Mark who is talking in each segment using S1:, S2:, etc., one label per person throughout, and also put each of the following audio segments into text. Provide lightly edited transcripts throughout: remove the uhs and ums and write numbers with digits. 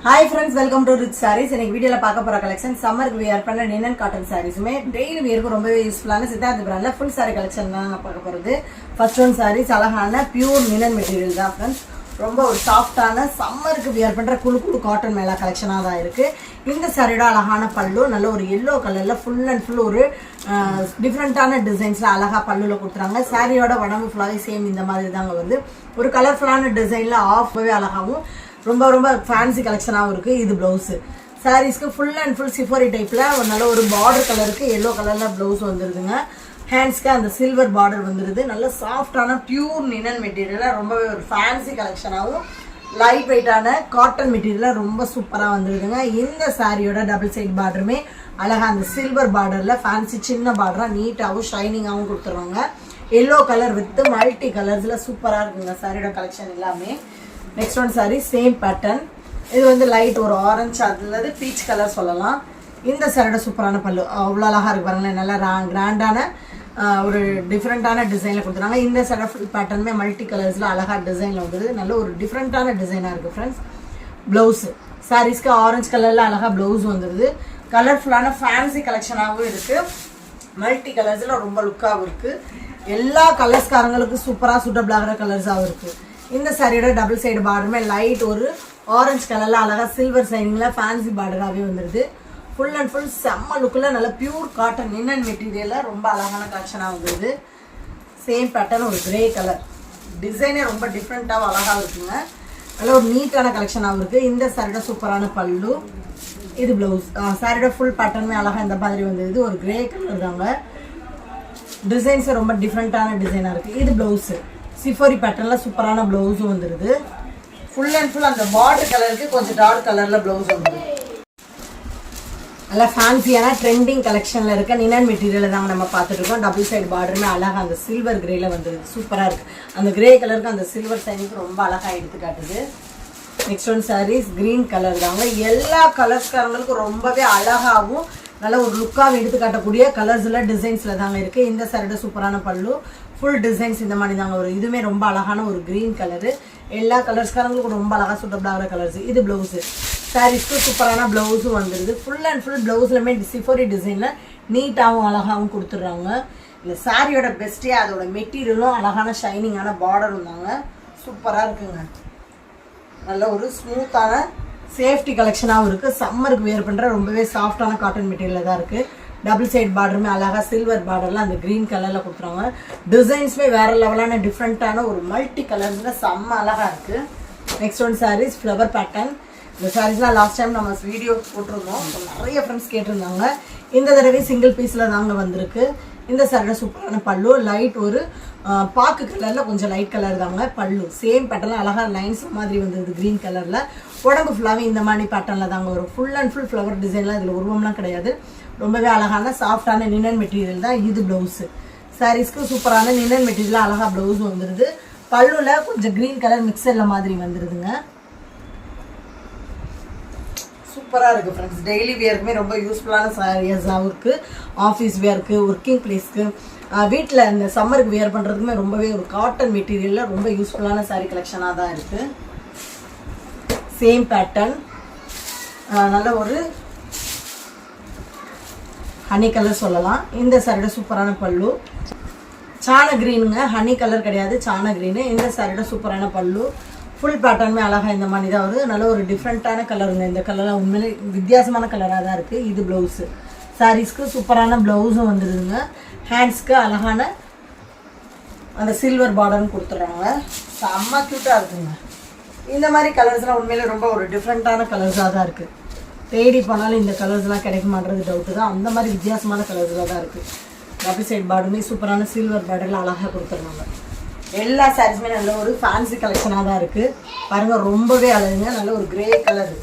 S1: Hi friends, welcome to Rich Sarees. In this video, we will see collection summer wear linen cotton sarees. Daily wear is very useful. Siddharth brand full saree collection. First one saree pure linen material friends. ரொம்ப ஒரு சாஃப்ட்டான சம்மருக்கு wear பண்ற குளு cotton மேல கலெக்ஷனா தான் இருக்கு. இந்த சாரியோட அழகான பல்லு நல்ல ஒரு yellow கலர்ல ஃபுல் அண்ட் ஃபுல் ஒரு டிஃபரண்டான டிசைன்ஸ்ல அழகா பல்லுல கொடுத்துறாங்க. சாரியோட உடம்பு ஃபுல்லாவே சேம் இந்த மாதிரி தாங்க வருது. ஒரு கலர்ஃபுல்லான டிசைன்ல ஆஃப்வே அழகாவும் ரொம்ப ஃபேன்சி கலெக்ஷனாவும் இருக்கு. இது ப்ளவுஸ் சாரீஸ்க்கு ஃபுல் அண்ட் ஃபுல் சிஃபோரி டைப்ல நல்ல ஒரு பார்டர் கலருக்கு yellow கலர்ல ப்ளவுஸ் வந்துருதுங்க. ஹேண்ட்ஸ்க்கு அந்த சில்வர் பார்டர் வந்துருது. நல்ல சாஃப்டான பியூர் லினன் மெட்டீரியல் ரொம்பவே ஒரு ஃபேன்சி கலெக்ஷனாகவும் லைட் வெயிட்டான காட்டன் மெட்டீரியல் ரொம்ப சூப்பராக வந்துருதுங்க. இந்த சாரியோட டபுள் சைட் பார்டருமே அழகாக அந்த சில்வர் பார்டரில் ஃபேன்சி சின்ன பார்டராக நீட்டாகவும் ஷைனிங்காகவும் கொடுத்துருவாங்க. எல்லோ கலர் வித் மல்டி கலர்ஸில் சூப்பராக இருக்குங்க சாரியோட கலெக்ஷன் எல்லாமே. Next one sorry same pattern. இது வந்து லைட் ஒரு ஆரஞ்சு அதுல பீச் கலர் சொல்லலாம். இந்த சாரியோட சூப்பரான பல்லு அவ்வளோ அழகாக இருக்கு பாருங்களேன். நல்லா கிராண்டான ஒரு டிஃப்ரெண்டான டிசைனில் கொடுத்துருக்காங்க. இந்த சாரி ஃபுல் பேட்டர்னுமே மல்டி கலர்ஸில் அழகாக டிசைனில் வந்துடுது. நல்ல ஒரு டிஃப்ரெண்ட்டான டிசைனாக இருக்குது ஃப்ரெண்ட்ஸ். ப்ளவுஸு சாரீஸ்க்கு ஆரஞ்சு கலரில் அழகாக ப்ளவுஸ் வந்துடுது. கலர்ஃபுல்லான ஃபேன்சி கலெக்ஷனாகவும் இருக்குது. மல்டி கலர்ஸில் ரொம்ப லுக்காகவும் இருக்குது. எல்லா கலர்ஸ்காரங்களுக்கும் சூப்பராக சூட்டபிள் ஆகிற கலர்ஸாகவும் இருக்குது. இந்த சாரியோட டபுள் சைடு பார்டருமே லைட் ஒரு ஆரஞ்சு கலரில் அழகாக சில்வர் சைனிங்கில் ஃபேன்சி பார்டராகவே வந்துடுது. ஃபுல் அண்ட் ஃபுல் செம்ம லுக்கில் நல்ல பியூர் காட்டன் லினன் மெட்டீரியலில் ரொம்ப அழகான கலெக்ஷனாக வந்துடுது. சேம் பேட்டர்ன் ஒரு கிரே கலர் டிசைனே ரொம்ப டிஃப்ரெண்ட்டாகவும் அழகாக இருக்குங்க. நல்ல ஒரு நீட்டான கலெக்ஷனாகவும் இருக்குது. இந்த சாரியோட சூப்பரான பல்லு. இது ப்ளவுஸ் சாரியோட ஃபுல் பேட்டர்னுமே அழகாக இந்த மாதிரி வந்துடுது. ஒரு கிரே கலர் தாங்க. டிசைன்ஸு ரொம்ப டிஃப்ரெண்ட்டான டிசைனாக இருக்குது. இது ப்ளவுஸு சிஃபோரி பேட்டர்னில் சூப்பரான ப்ளவுஸும் வந்துடுது. ஃபுல் அண்ட் ஃபுல் அந்த பார்டர் கலருக்கு கொஞ்சம் டார்க் கலரில் ப்ளவுஸ் வந்துடுது. நல்லா ஃபேன்சியான ட்ரெண்டிங் கலெக்ஷனில் இருக்க லினன் மெட்டீரியல் தாங்க நம்ம பார்த்துட்டு இருக்கோம். டபுள் சைடு பார்டருமே அழகாக அந்த சில்வர் கிரேல வந்துடுது. சூப்பராக இருக்குது. அந்த கிரே கலருக்கு அந்த சில்வர் சைனுக்கு ரொம்ப அழகாக எடுத்து காட்டுது. Next one sarees green colour தாங்க. எல்லா கலர்ஸ்காரங்களுக்கும் ரொம்பவே அழகாகவும் நல்ல ஒரு லுக்காக எடுத்து காட்டக்கூடிய கலர்ஸில் டிசைன்ஸில் தாங்க இருக்குது. இந்த சாரியோட சூப்பரான பல்லு ஃபுல் டிசைன்ஸ் இந்த மாதிரி தாங்க வரும். இதுவுமே ரொம்ப அழகான ஒரு க்ரீன் கலரு. எல்லா கலர்ஸ்காரங்களுக்கும் ரொம்ப அழகாக சூட்டபிள் ஆகிற கலர்ஸ். இது ப்ளவுஸு சாரீஸ்க்கு சூப்பரான ப்ளவுஸும் வந்துடுது. ஃபுல் அண்ட் ஃபுல் ப்ளவுஸ்லுமே சிஃபோரி டிசைனில் நீட்டாகவும் அழகாகவும் கொடுத்துட்றாங்க. இந்த சாரியோட பெஸ்ட்டே அதோட மெட்டீரியலும் அழகான ஷைனிங்கான பார்டரும் தாங்க. சூப்பராக இருக்குங்க. நல்ல ஒரு ஸ்மூத்தான சேஃப்டி கலெக்ஷனாகவும் இருக்குது. சம்மருக்கு வேர் பண்ணுற ரொம்பவே சாஃப்டான காட்டன் மெட்டீரியல் தான் இருக்குது. டபுள் சைட் பார்டருமே அழகாக சில்வர் பார்டரில் அந்த க்ரீன் கலரில் கொடுத்துருவாங்க. டிசைன்ஸுமே வேறு லெவலான டிஃப்ரெண்ட்டான ஒரு மல்டி கலர்ஸில் செம்ம அழகாக இருக்குது. Next one sarees flower pattern. இந்த சாரீஸ்லாம் லாஸ்ட் டைம் நம்ம வீடியோ போட்டிருந்தோம். நிறைய ஃப்ரெண்ட்ஸ் கேட்டிருந்தாங்க. இந்த தடவை சிங்கிள் பீஸில் தாங்க வந்திருக்கு. இந்த சாரியோட சூப்பரான பல்லு லைட் ஒரு பாக்கு கலரில் கொஞ்சம் லைட் கலர் தாங்க பல்லு. சேம் பேட்டர்னில் அழகாக லைன்ஸ் மாதிரி வந்தது க்ரீன் கலரில். உடம்பு ஃபுல்லாகவே இந்த மாதிரி பேட்டர்னில் தாங்க வரும். ஃபுல் அண்ட் ஃபுல் ஃப்ளவர் டிசைன்லாம் இதில் உருவம்லாம் கிடையாது. ரொம்பவே அழகான சாஃப்டான லினன் மெட்டீரியல் தான். இது ப்ளவுஸு சாரீஸ்க்கு சூப்பரான லினன் மெட்டீரியல் அழகாக ப்ளவுஸ் வந்துடுது. பல்லுவில் கொஞ்சம் க்ரீன் கலர் மிக்சரில் மாதிரி வந்துடுதுங்க. சூப்பராக இருக்குது ஃப்ரெண்ட்ஸ். டெய்லி வியருக்குமே ரொம்ப யூஸ்ஃபுல்லான சாரீஸாகவும் இருக்குது. ஆஃபீஸ் வியருக்கு, ஒர்க்கிங் பிளேஸ்க்கு, வீட்டில் இந்த சம்மருக்கு வியர் பண்ணுறதுக்குமே ரொம்பவே ஒரு காட்டன் மெட்டீரியலில் ரொம்ப யூஸ்ஃபுல்லான சாரீ கலெக்ஷனாக தான் இருக்குது. சேம் பேட்டர்ன் நல்ல ஒரு ஹனி கலர் சொல்லலாம். இந்த சாரியோட சூப்பரான பல்லு சாண க்ரீனுங்க. ஹனி கலர் கிடையாது, சாண க்ரீனு. இந்த சாரியோட சூப்பரான பல்லு ஃபுல் பேட்டர்னுமே அழகாக இந்த மாதிரி தான் வருது. நல்ல ஒரு டிஃப்ரெண்ட்டான கலருங்க. இந்த கலரில் உண்மையிலே வித்தியாசமான கலராக தான் இருக்குது. இது ப்ளவுஸு சாரீஸ்க்கு சூப்பரான ப்ளவுஸும் வந்துடுதுங்க. ஹேண்ட்ஸ்க்கு அழகான அந்த சில்வர் பார்டர்னு கொடுத்துட்றாங்க. செம்ம க்யூட்டாக இருக்குங்க. இந்த மாதிரி கலர்ஸ்லாம் உண்மையிலே ரொம்ப ஒரு டிஃப்ரெண்ட்டான கலர்ஸாக தான் இருக்குது. தேடி போனாலும் இந்த கலர்ஸ்லாம் கிடைக்க மாட்டேறது டவுட்டு தான். அந்த மாதிரி வித்தியாசமான கலர்ஸாக தான் இருக்குது. டபுள் சைட் பார்டருமே சூப்பரான சில்வர் பார்டரில் அழகாக கொடுத்துருவாங்க. எல்லா சாரீஸுமே நல்ல ஒரு ஃபேன்சி கலெக்ஷனாக தான் இருக்குது. பாருங்கள் ரொம்பவே அழகுங்க. நல்ல ஒரு கிரே கலரு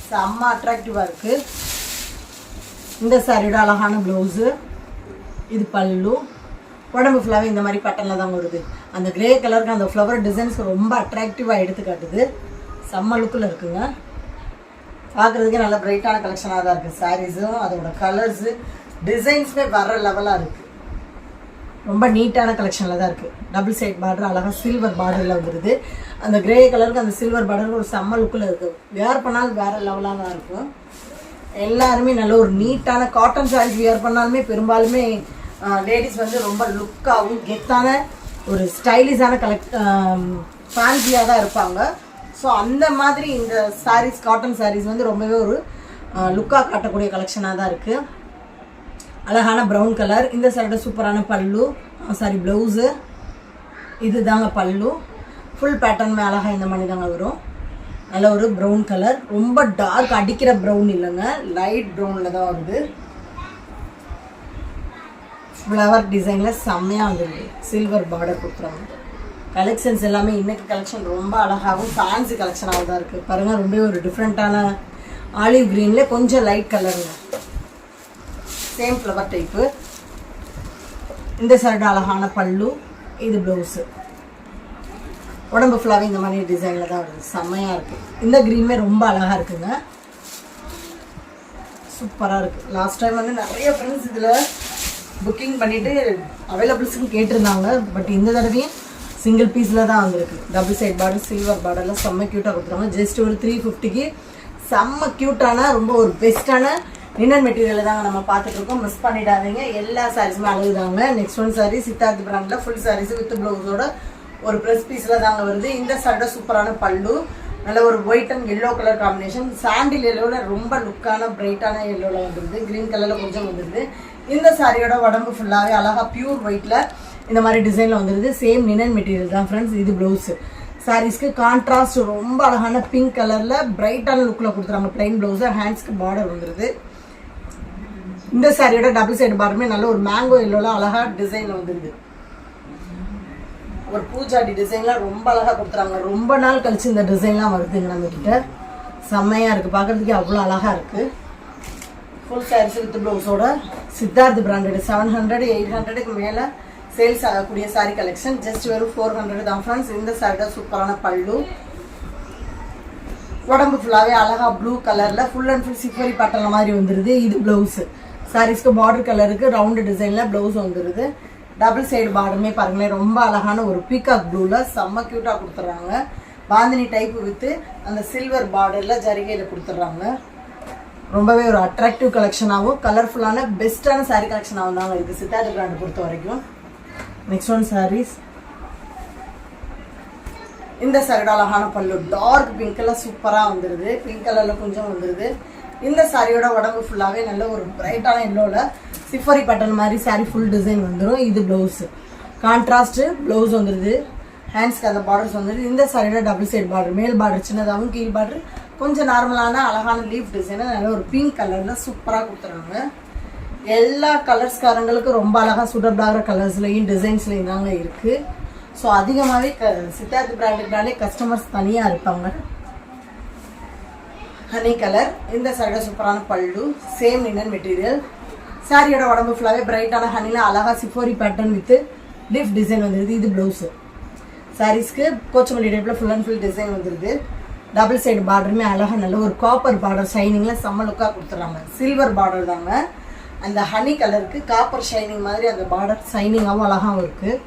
S1: செம்ம அட்ராக்டிவாக இருக்குது. இந்த சாரியோட அழகான ப்ளவுஸு. இது பல்லு. உடம்பு ஃபுல்லாகவே இந்த மாதிரி பேட்டர்னில் தான் வருது. அந்த கிரே கலருக்கு அந்த ஃப்ளவர் டிசைன்ஸ் ரொம்ப அட்ராக்டிவாக எடுத்து காட்டுது. செம்ம லுக்கில் இருக்குங்க. பார்க்குறதுக்கே நல்ல பிரைட்டான கலெக்ஷனாக தான் இருக்குது. சாரீஸும் அதோட கலர்ஸு டிசைன்ஸுமே வர லெவலாக இருக்குது. ரொம்ப நீட்டான கலெக்ஷனில் தான் இருக்குது. டபுள் சைட் பார்டர் அழகாக சில்வர் பார்டரில் வந்துடுது. அந்த கிரே கலருக்கு அந்த சில்வர் பார்டருக்கு ஒரு செம்ம லுக்கில் இருக்குது. வேர் பண்ணாலும் வேறு லெவலாக தான் இருக்கும். எல்லாருமே நல்ல ஒரு நீட்டான காட்டன் சாரீஸ் வியர் பண்ணாலுமே பெரும்பாலுமே லேடிஸ் வந்து ரொம்ப லுக்காகவும் கெத்தான ஒரு ஸ்டைலிஷான ஃபேன்சியாக தான் இருப்பாங்க. ஸோ அந்த மாதிரி இந்த சாரீஸ் காட்டன் சாரீஸ் வந்து ரொம்பவே ஒரு லுக்காக காட்டக்கூடிய கலெக்ஷனாக தான் இருக்குது. அழகான ப்ரௌன் கலர். இந்த சைடு சூப்பரான பல்லு, சாரி ப்ளவுஸு. இது தாங்க பல்லு. ஃபுல் பேட்டர்னுமே அழகாக இந்த மாதிரி தாங்க வரும். நல்ல ஒரு ப்ரௌன் கலர், ரொம்ப டார்க் அடிக்கிற ப்ரௌன் இல்லைங்க, லைட் ப்ரௌனில் தான் வருது. ஃப்ளவர் டிசைனில் செம்மையாக வந்துருக்கு. சில்வர் பார்டர் கொடுக்குறாங்க. கலெக்ஷன்ஸ் எல்லாமே இன்னைக்கு கலெக்ஷன் ரொம்ப அழகாகவும் ஃபேன்சி கலெக்ஷனாக தான் இருக்குது. பாருங்கள், ரொம்ப ஒரு டிஃப்ரெண்ட்டான ஆலிவ் க்ரீனில் கொஞ்சம் லைட் கலருங்க, சேம் ஃப்ளவர் டைப்பு. இந்த சைடு அழகான பல்லு, இது ப்ளவுஸு. உடம்பு ஃபுல்லாகவே இந்த மாதிரி டிசைனில் தான் வருது. செம்மையாக இருக்குது. இந்த க்ரீனுமே ரொம்ப அழகாக இருக்குங்க, சூப்பராக இருக்குது. லாஸ்ட் டைம் வந்து நிறைய ஃப்ரெண்ட்ஸ் இதில் புக்கிங் பண்ணிவிட்டு அவைலபிள்ஸுன்னு கேட்டிருந்தாங்க. பட் இந்த தடவையும் சிங்கிள் பீஸில் தான் வந்திருக்கு. டபுள் சைட் பார்டர், சில்வர் பார்டரில் செம்ம க்யூட்டாக கொடுத்துருவாங்க. ஜஸ்ட் ஒரு 350க்கு செம்ம க்யூட்டான ரொம்ப ஒரு பெஸ்ட்டான லினன் மெட்டீரியல் தாங்க நம்ம பார்த்துட்ருக்கோம். மிஸ் பண்ணிடாதீங்க. எல்லா சாரீஸுமே அழகுதாங்க. நெக்ஸ்ட் ஒன் சாரீ சித்தார்த் பிராண்டில் ஃபுல் சாரீஸ் வித் ப்ளவுஸோட ஒரு ப்ரெஸ் பீஸில் தாங்க வருது. இந்த சைட சூப்பரான பல்லு, நல்ல ஒரு white and yellow colour combination. சாண்டில் எல்லோவில் ரொம்ப லுக்கான பிரைட்டான எல்லோவில் வந்துடுது. க்ரீன் கலரில் கொஞ்சம் வந்துடுது. இந்த சாரியோட உடம்பு ஃபுல்லாகவே அழகாக பியூர் ஒயிட்டில் இந்த மாதிரி டிசைனில் வந்துடுது. சேம் லினன் மெட்டீரியல் தான் ஃப்ரெண்ட்ஸ். இது ப்ளவுஸு. சாரீஸ்க்கு கான்ட்ராஸ்ட் ரொம்ப அழகான பிங்க் கலரில் பிரைட்டான லுக்கில் கொடுத்துறாங்க. பிளைன் ப்ளவுஸு, ஹேண்ட்ஸ்க்கு பார்டர் வந்துடுது. இந்த சாரியோட டபுள் சைடு பார்டருமே நல்ல ஒரு மேங்கோ எல்லோவில் அழகாக டிசைனில் வந்துடுது. ஒரு பூஜாடி டிசைன்லாம் ரொம்ப அழகாக கொடுத்துறாங்க. ரொம்ப நாள் கழிச்சு இந்த டிசைன்லாம் வருதுங்க நம்மக்கிட்ட. செம்மையாக இருக்குது, பார்க்குறதுக்கே அவ்வளோ அழகாக இருக்குது. ஃபுல் சாரீஸ் வித் ப்ளவுஸோட சித்தார்த் பிராண்டட் 700 800க்கு மேலே சேல்ஸ் ஆகக்கூடிய சாரீ கலெக்ஷன். ஜஸ்ட் வெறும் 400 தான் ஃப்ரெண்ட்ஸ். இந்த சாரியோட சூப்பரான பல்லு, உடம்பு ஃபுல்லாகவே அழகாக ப்ளூ கலரில் ஃபுல் அண்ட் ஃபுல் சிஃபரி பேட்டர்ன் மாதிரி வந்துடுது. இது ப்ளவுஸு. சாரீஸ்க்கு பார்டர் கலருக்கு ரவுண்டு டிசைனில் ப்ளவுஸ் வந்துடுது. டபுள் சைடு பார்டருமே பாருங்களேன், ரொம்ப அழகான ஒரு பீகாக் ப்ளூவில் செம்ம க்யூட்டாக கொடுத்துட்றாங்க. பாந்தினி டைப்பு வித்து அந்த சில்வர் பார்டரில் ஜரிகையில் கொடுத்துட்றாங்க. ரொம்பவே ஒரு அட்ராக்டிவ் கலெக்ஷனாகவும் கலர்ஃபுல்லான பெஸ்ட்டான சாரீ கலெக்ஷனாகவும் தாங்க இருக்குது சித்தார்த் பிராண்ட் பொறுத்த வரைக்கும். Next one sarees. இந்த சாரியோட அழகான பல்லு டார்க் பிங்க் கலர் சூப்பராக வந்துடுது. பிங்க் கலரில் கொஞ்சம் வந்துடுது. இந்த சாரியோட உடம்பு ஃபுல்லாகவே நல்ல ஒரு பிரைட்டான எல்லோவில் சிஃபரி பட்டன் மாதிரி சாரி ஃபுல் டிசைன் வந்துடும். இது ப்ளவுஸு. கான்ட்ராஸ்ட்டு ப்ளவுஸ் வந்துடுது. ஹேண்ட்ஸ்க்கு அந்த பார்டர்ஸ் வந்துடுது. இந்த சாரியோட டபுள் சைடு பார்டர், மேல் பார்டர் சின்னதாகவும் கீழ் பார்டர் கொஞ்சம் நார்மலான அழகான லீஃப் டிசைனை நல்ல ஒரு பிங்க் கலரில் சூப்பராக கொடுத்துறாங்க. எல்லா கலர்ஸ்காரங்களுக்கும் ரொம்ப அழகாக சூட்டபிளாகிற கலர்ஸ்லையும் டிசைன்ஸ்லையும் தாங்க இருக்குது. ஸோ அதிகமாகவே சித்தார்த் பிராண்டுக்குனாலே கஸ்டமர்ஸ் தனியாக இருப்பாங்க. Honey colour. இந்த சாரியோட சூப்பரான பல்லு, சேம் லினன் மெட்டீரியல். சாரியோட உடம்பு ஃபுல்லாகவே பிரைட்டான ஹனியில் அழகாக சிஃபோரி பேட்டர்ன் வித் லீஃப் டிசைன் வந்துடுது. இது ப்ளவுஸு. சாரீஸ்க்கு கோச்சமல்லி டைப்பில் ஃபுல் அண்ட் ஃபுல் டிசைன் வந்துடுது. டபுள் சைடு பார்டருமே அழகாக நல்ல ஒரு காப்பர் பார்டர் ஷைனிங்கில் செம்ம லுக்காக கொடுத்துட்றாங்க. சில்வர் பார்டர் தாங்க. அந்த ஹனி கலருக்கு காப்பர் ஷைனிங் மாதிரி அந்த பார்டர் ஷைனிங்காகவும் அழகாகவும் இருக்குது.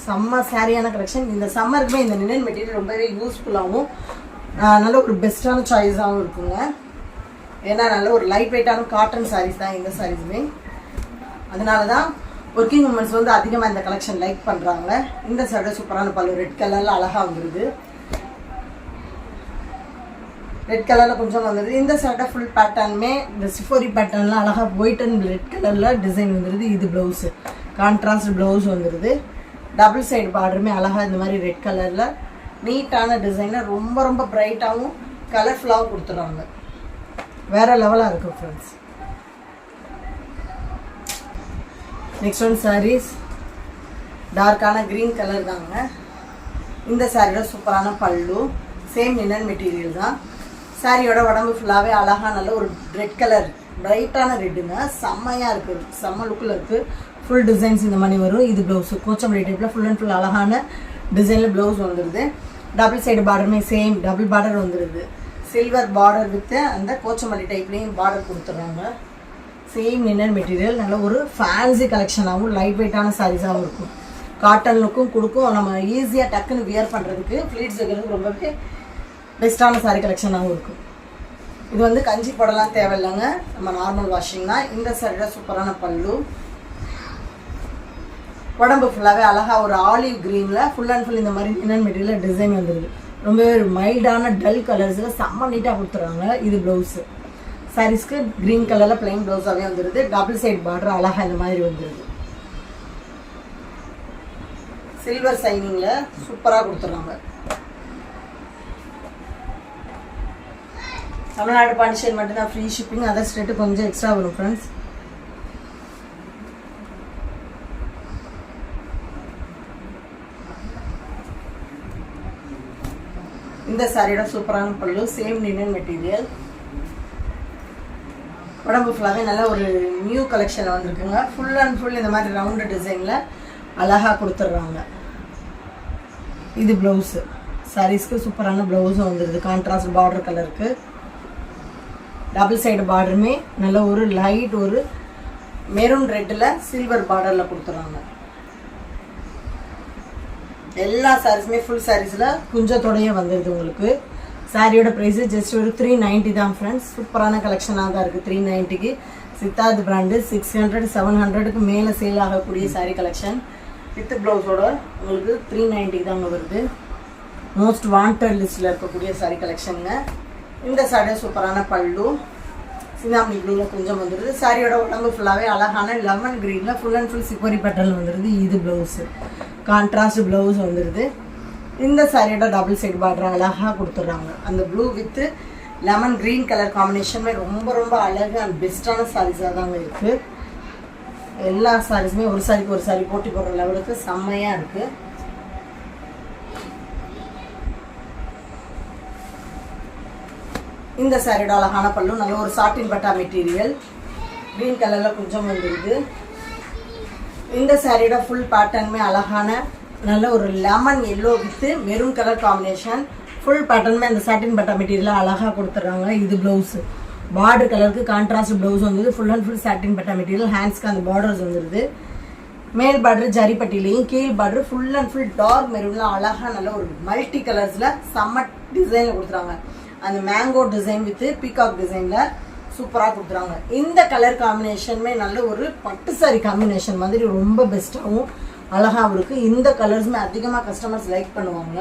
S1: செம்ம சாரியான கலெக்ஷன். இந்த சம்மருக்குமே இந்த லினன் மெட்டீரியல் ரொம்பவே யூஸ்ஃபுல்லாகவும் நல்ல ஒரு பெஸ்ட்டான சாய்ஸாகவும் இருக்குங்க. ஏன்னா நல்ல ஒரு லைட் வெயிட்டான காட்டன் சாரீஸ் தான் இந்த சாரீஸுமே. அதனால தான் ஒர்க்கிங் உமன்ஸ் வந்து அதிகமாக இந்த கலெக்ஷன் லைக் பண்ணுறாங்க. இந்த சாரியோட சூப்பரான பல்லு ரெட் கலரில் அழகாக வந்துடுது. ரெட் கலரில் கொஞ்சம் வந்துடுது. இந்த சாரியோட ஃபுல் பேட்டர்னுமே இந்த சிஃபோரி பேட்டர்னில் அழகாக ஒயிட் அண்ட் ரெட் கலரில் டிசைன் வந்துடுது. இது ப்ளவுஸு. கான்ட்ராஸ்ட் ப்ளவுஸ் வந்துடுது. டபுள் சைடு பார்டருமே அழகாக இந்த மாதிரி ரெட் கலரில் நீட்டான டிசைனில் ரொம்ப ரொம்ப பிரைட்டாகவும் கலர்ஃபுல்லாகவும் கொடுத்துருவாங்க. வேறு லெவலாக இருக்கும் ஃப்ரெண்ட்ஸ். Next one saris. டார்க்கான க்ரீன் கலர் தாங்க. இந்த சாரியோட சூப்பரான பல்லு, சேம் லினன் மெட்டீரியல் தான். சாரியோட உடம்பு ஃபுல்லாகவே அழகாக நல்ல ஒரு ரெட் கலர் பிரைட்டான ரெட்டுங்க. செம்மையாக இருக்குது, செம்ம லுக்கில் இருக்குது. ஃபுல் டிசைன்ஸ் இந்த மாதிரி வரும். இது ப்ளவுஸு. கோச்சம்பள்ளி டைப்பில் ஃபுல் அண்ட் ஃபுல் அழகான டிசைனில் ப்ளவுஸ் வந்துடுது. டபுள் சைடு பார்டருமே சேம் டபுள் பார்டர் வந்துடுது. சில்வர் பார்டர் வித்து அந்த கோச்சம்பள்ளி டைப்லேயும் பார்டர் கொடுத்துட்றாங்க. Same linen material. நல்ல ஒரு ஃபேன்சி கலெக்ஷனாகவும் லைட் வெயிட்டான சாரீஸாகவும் இருக்கும். காட்டன் லுக்கும் கொடுக்கும். நம்ம ஈஸியாக டக்குன்னு வியர் பண்ணுறதுக்கு ஃப்ளீட்ஸ் வைக்கிறதுக்கு ரொம்பவே பெஸ்ட்டான சாரீ கலெக்ஷனாகவும் இருக்கும். இது வந்து கஞ்சி போடலாம் தேவையில்லைங்க, நம்ம நார்மல் வாஷிங் தான். இந்த சாரியோட சூப்பரான பல்லு, உடம்பு ஃபுல்லாகவே அழகாக ஒரு ஆலிவ் க்ரீனில் ஃபுல் அண்ட் ஃபுல் இந்த மாதிரி லினன் மெட்டீரியல் டிசைன் வந்துடுது. ரொம்பவே ஒரு மைல்டான டல் கலர்ஸில் செம்ம நீட்டாக கொடுத்துறாங்க. இது ப்ளவுஸு சாரீஸ்க்கு க்ரீன் கலரில் பிளைன் ப்ளவுஸாகவே வந்துடுது. டபுள் சைட் பார்டர் அழகாக இந்த மாதிரி வந்துடுது. சில்வர் சைனிங்கில் சூப்பராக கொடுத்துட்றாங்க. தமிழ்நாடு பாண்டிச்சேரி மட்டும்தான் ஃப்ரீ ஷிப்பிங், அதர் ஸ்டேட்டு கொஞ்சம் எக்ஸ்ட்ரா வரும் ஃப்ரெண்ட்ஸ். இந்த சாரியோட சூப்பரான பல்லு, சேம் லினன் மெட்டீரியல், உடம்பு ஃபுல்லாகவே நல்ல ஒரு நியூ கலெக்ஷனில் வந்திருக்குங்க. ஃபுல் அண்ட் ஃபுல் இந்த மாதிரி ரவுண்டு டிசைனில் அழகாக கொடுத்துட்றாங்க. இது ப்ளவுஸு சாரீஸ்க்கு சூப்பரான ப்ளவுஸும் வந்துடுது. கான்ட்ராஸ்ட் பார்டர் கலருக்கு டபுள் சைடு பார்டருமே நல்ல ஒரு லைட் ஒரு மெரூன் ரெட்டில் சில்வர் பார்டரில் கொடுத்துட்றாங்க. எல்லா சாரீஸுமே ஃபுல் சாரீஸில் குஞ்சத்தோடையே வந்துடுது உங்களுக்கு. சாரியோட ப்ரைஸு ஜஸ்ட் ஒரு 390 தான் ஃப்ரெண்ட்ஸ். சூப்பரான கலெக்ஷனாக தான் இருக்குது. 390க்கு சித்தார்த் பிராண்டு 600 700க்கு மேலே சேல் ஆகக்கூடிய சாரீ கலெக்ஷன் வித் ப்ளவுஸோட உங்களுக்கு 390 தாங்க வருது. மோஸ்ட் வாண்டட் லிஸ்ட்டில் இருக்கக்கூடிய சாரீ கலெக்ஷனுங்க. இந்த சாரியோட சூப்பரான பல்லு சிந்தாமணி ப்ளூவில் கொஞ்சம் வந்துடுது. சாரியோட உடம்பு ஃபுல்லாகவே அழகான லெமன் க்ரீனில் ஃபுல் அண்ட் ஃபுல் சிப்பரி பேட்டர்ன் வந்துடுது. இது ப்ளவுஸு கான்ட்ராஸ்ட் ப்ளவுஸ் வந்துடுது. இந்த சாரியோட டபுள் சைட் பார்டர் அழகாக கொடுத்துட்றாங்க. அந்த blue with lemon green colour காம்பினேஷனுமே ரொம்ப ரொம்ப அழகு அண்ட் பெஸ்ட்டான சாரீஸாக தாங்க இருக்குது. எல்லா சாரீஸுமே ஒரு சாரிக்கு ஒரு சாரி போட்டி போடுற லெவலுக்கு செம்மையாக இருக்குது. இந்த சாரியோட அழகான பல்லு நல்ல ஒரு சாட்டின் பட்டா மெட்டீரியல் க்ரீன் கலரில் கொஞ்சம் வந்துடுது. இந்த சாரியோட ஃபுல் பேட்டர்னுமே அழகான நல்ல ஒரு lemon yellow with maroon colour combination. Full பேட்டர்னுமே அந்த சாட்டின் பட்டா மெட்டீரியலாக அழகாக கொடுத்துட்றாங்க. இது ப்ளவுஸு பார்டர் கலருக்கு கான்ட்ராஸ்ட் ப்ளவுஸ் வந்துடுது. ஃபுல் அண்ட் ஃபுல் சாட்டின் பட்டா மெட்டீரியல். ஹேண்ட்ஸ்க்கு அந்த பார்டர்ஸ் வந்துடுது. மேல் பார்டர் ஜரிப்பட்டிலையும் கீழ் border full and full dark மெரூனில் அழகாக நல்ல ஒரு மல்டி கலர்ஸில் செம்ம டிசைனில் கொடுத்துறாங்க. அந்த மேங்கோ டிசைன் வித்து பீகாக் டிசைனில் சூப்பராக கொடுத்துறாங்க. இந்த கலர் காம்பினேஷனுமே நல்ல ஒரு பட்டு சாரி காம்பினேஷன் மாதிரி ரொம்ப பெஸ்ட்டாகவும் அழகாகவும் இருக்குது. இந்த கலர்ஸுமே அதிகமாக கஸ்டமர்ஸ் லைக் பண்ணுவாங்க.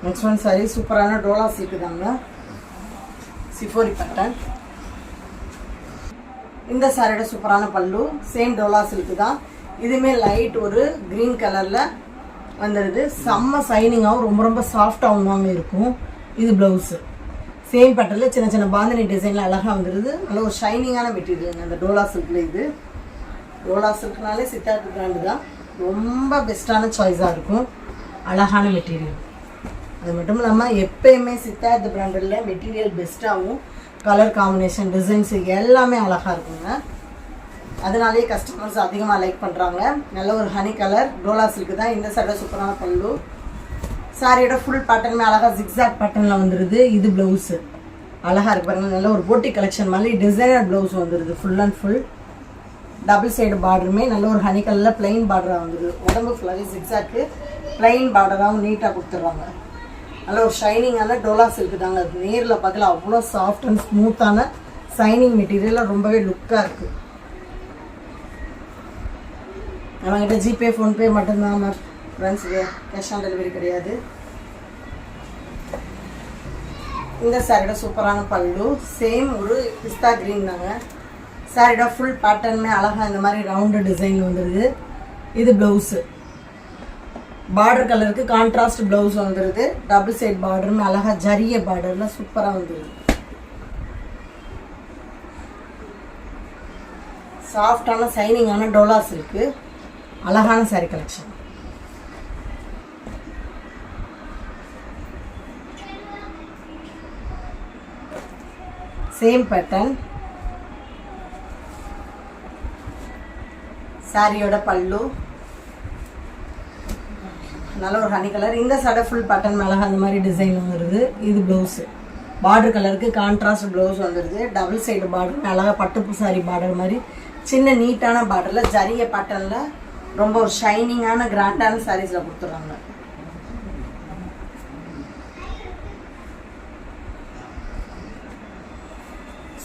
S1: நெக்ஸ்ட் ஒன் சாரி சூப்பரான டோலா சில்க் தாங்க, சிஃபோரி பேட்டர்ன். இந்த சாரியோட சூப்பரான பல்லு சேம் டோலா சில்க் தான். இதுவுமே லைட் ஒரு க்ரீன் கலரில் வந்துடுது. செம்ம சைனிங்காகவும் ரொம்ப ரொம்ப சாஃப்டாகவும் தாங்க இருக்கும். இது ப்ளவுஸு சேம் பேட்டர்னில் சின்ன சின்ன பாந்தினி டிசைனில் அழகாக வந்துடுது. நல்ல ஒரு ஷைனிங்கான மெட்டீரியல் அந்த டோலா சில்கில். இது டோலா சில்க்னாலே சித்தார்த் பிராண்டு தான். ரொம்ப பெஸ்ட்டான சாய்ஸாக இருக்கும். அழகான மெட்டீரியல். அது மட்டும் இல்லாமல் எப்பயுமே சித்தார்த் பிராண்டில் மெட்டீரியல் பெஸ்ட்டாகவும் கலர் காம்பினேஷன் டிசைன்ஸ் எல்லாமே அழகாக இருக்குங்க. அதனாலேயே கஸ்டமர்ஸ் அதிகமாக லைக் பண்ணுறாங்க. நல்ல ஒரு ஹனி கலர் டோலா சில்க் தான். இந்த சைட சூப்பரான பல்லு. சாரியோட ஃபுல் பேட்டர்னுமே அழகாக ஜிக்ஸாக் பேட்டர்னில் வந்துடுது. இது ப்ளவுஸு அழகாக இருக்கு பாருங்கள். நல்ல ஒரு போட்டி கலெக்ஷன் மாதிரி டிசைனர் ப்ளவுஸ் வந்துடுது. Full and full double side பார்டருமே நல்ல ஒரு ஹனி கலரில் பிளைன் பார்டராக வந்துடுது. உடம்பு ஃபுல்லாகவே ஜிக்ஸாக்கு பிளைன் பார்டராகவும் நீட்டாக கொடுத்துட்றாங்க. நல்ல ஒரு ஷைனிங்கான டோலா சில்க் தாங்க. அது நேரில் பார்க்கல அவ்வளோ சாஃப்ட் அண்ட் ஸ்மூத்தான சைனிங் மெட்டீரியலாக ரொம்பவே லுக்காக இருக்குது. நம்மகிட்ட ஜிபே ஃபோன்பே மட்டும்தான் ஃப்ரெண்ட்ஸ், கேஷ் ஆன் டெலிவரி கிடையாது. இந்த சாரியோட சூப்பரான பல்லு சேம் ஒரு பிஸ்தா க்ரீன் தாங்க. சாரியோட ஃபுல் பேட்டர்னுமே அழகாக இந்த மாதிரி ரவுண்டு டிசைன் வந்துடுது. இது ப்ளவுஸு பார்டர் கலருக்கு கான்ட்ராஸ்ட் ப்ளவுஸ் வந்துடுது. டபுள் சைட் பார்டருமே அழகாக ஜரிய பார்டரில் சூப்பராக வந்துடுது. சாஃப்டான சைனிங்கான டோலா சில்க்கு அழகான சாரி கலெக்ஷன். Same pattern. சாரியோட பல்லு நல்ல ஒரு ஹனி கலர். இந்த சடை ஃபுல் பேட்டர்ன் மேலே அந்த மாதிரி டிசைன் வந்துடுது. இது ப்ளவுஸு பார்டர் கலருக்கு கான்ட்ராஸ்ட் ப்ளவுஸ் வந்துடுது. டபுள் சைடு பார்டர் அழகாக பட்டுப்பு சாரி பார்டர் மாதிரி சின்ன நீட்டான பார்டரில் ஜரிய பேட்டர்னில் ரொம்ப ஒரு ஷைனிங்கான கிராண்டான சாரீஸில் கொடுத்துட்றாங்க.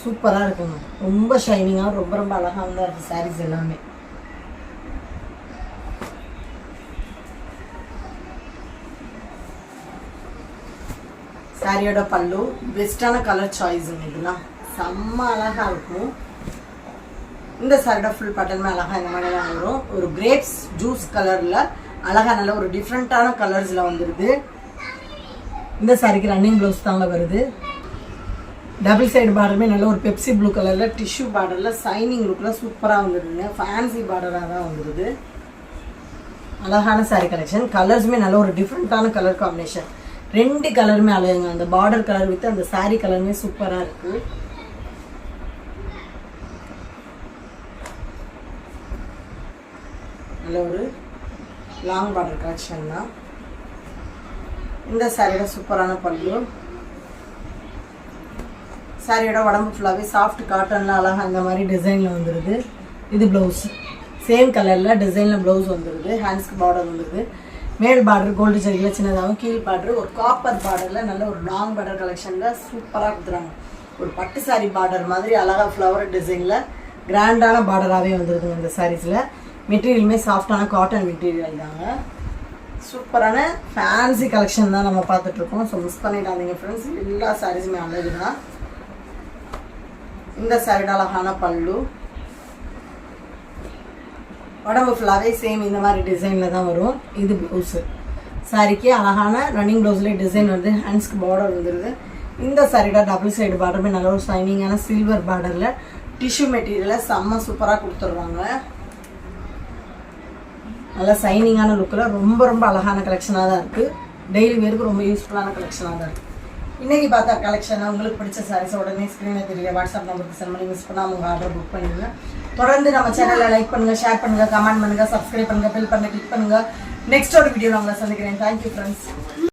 S1: சூப்பராக இருக்குங்க. ரொம்ப ஷைனிங்காக ரொம்ப ரொம்ப அழகாக தான் இருக்குது சாரீஸ் எல்லாமே. சாரியோட பல்லு பெஸ்டான கலர் சாய்ஸுங்க. இதெல்லாம் செம்ம அழகாக இருக்கும். இந்த சாரியோட ஃபுல் பட்டனுமே அழகாக இந்த மாதிரி தான் வரும். ஒரு கிரேப்ஸ் ஜூஸ் கலரில் அழகாக நல்ல ஒரு டிஃப்ரெண்ட்டான கலர்ஸில் வந்துடுது. இந்த சாரிக்கு ரன்னிங் ப்ளவுஸ் தாங்க வருது. டபுள் சைடு பார்டருமே நல்ல ஒரு பெப்சி ப்ளூ கலரில் டிஷ்யூ பார்டரில் சைனிங் லுக்கில் சூப்பராக வந்துடுதுங்க. ஃபேன்சி பார்டராக தான் வந்துடுது. அழகான சாரி கலெக்ஷன். கலர்ஸுமே நல்ல ஒரு டிஃப்ரெண்ட்டான கலர் காம்பினேஷன். 2 கலருமே அழகுங்க. அந்த பார்டர் கலர் வித் அந்த சாரி கலருமே சூப்பராக இருக்கு. நல்ல ஒரு லாங் பார்டர் கலெக்ஷன் தான். இந்த சாரியோட சூப்பரான பல்லு. சாரியோட உடம்பு ஃபுல்லாகவே சாஃப்ட் காட்டனில் அழகாக அந்த மாதிரி டிசைனில் வந்துடுது. இது ப்ளவுஸ் சேம் கலரில் டிசைனில் ப்ளவுஸ் வந்துடுது. ஹேண்ட்ஸ்க்கு பார்டர் வந்துடுது. மேல் பார்டர் கோல்டு ஜரியில் சின்னதாகவும், கீழ் பார்டர் ஒரு காப்பர் பார்டரில் நல்ல ஒரு லாங் பார்டர் கலெக்ஷனில் சூப்பராக கொடுத்துறாங்க. ஒரு பட்டு சாரி பார்டர் மாதிரி அழகாக ஃப்ளவர் டிசைனில் கிராண்டான பார்டராகவே வந்துடுதுங்க இந்த சாரீஸில். மெட்டீரியலுமே சாஃப்டான காட்டன் மெட்டீரியல் தாங்க. சூப்பரான ஃபேன்சி கலெக்ஷன் தான் நம்ம பார்த்துட்ருக்கோம். ஸோ மிஸ் பண்ணிடாதீங்க ஃப்ரெண்ட்ஸ். எல்லா சாரீஸுமே அழகு தான். இந்த சாரியோட அழகான பல்லு. உடம்பு ஃபுல்லாகவே சேம் இந்த மாதிரி டிசைனில் தான் வரும். இது ப்ளவுஸு. சாரிக்கு அழகான ரன்னிங் ப்ளவுஸ்லேயே டிசைன் வருது. ஹேண்ட்ஸ்க்கு பார்டர் வந்துடுது. இந்த சாரியோட டபுள் சைடு பார்டருமே நல்ல ஒரு ஷைனிங்கான சில்வர் பார்டரில் டிஷ்யூ மெட்டீரியலில் செம்ம சூப்பராக கொடுத்துருவாங்க. நல்லா சைனிங்கான லுக்கில் ரொம்ப ரொம்ப அழகான கலெக்ஷனாக தான் இருக்குது. டெய்லி வேருக்கு ரொம்ப யூஸ்ஃபுல்லான கலெக்ஷனாக தான் இருக்குது. இன்றைக்கி பார்த்தா கலெக்ஷனை உங்களுக்கு பிடிச்ச சாரீஸ் உடனே ஸ்க்ரீனில் தெரியல வாட்ஸ்அப் நம்பருக்கு சென்ட் பண்ணி மிஸ் பண்ணால் உங்கள் ஆர்டர் புக் பண்ணிடுங்க. தொடர்ந்து நம்ம சேனலை லைக் பண்ணுங்கள், ஷேர் பண்ணுங்கள், கமெண்ட் பண்ணுங்கள், சப்ஸ்கிரைப் பண்ணுங்கள், பெல் பண்ண கிளிக் பண்ணுங்கள். நெக்ஸ்ட் ஒரு வீடியோவில் உங்களை சந்திக்கிறேன். Thank you friends.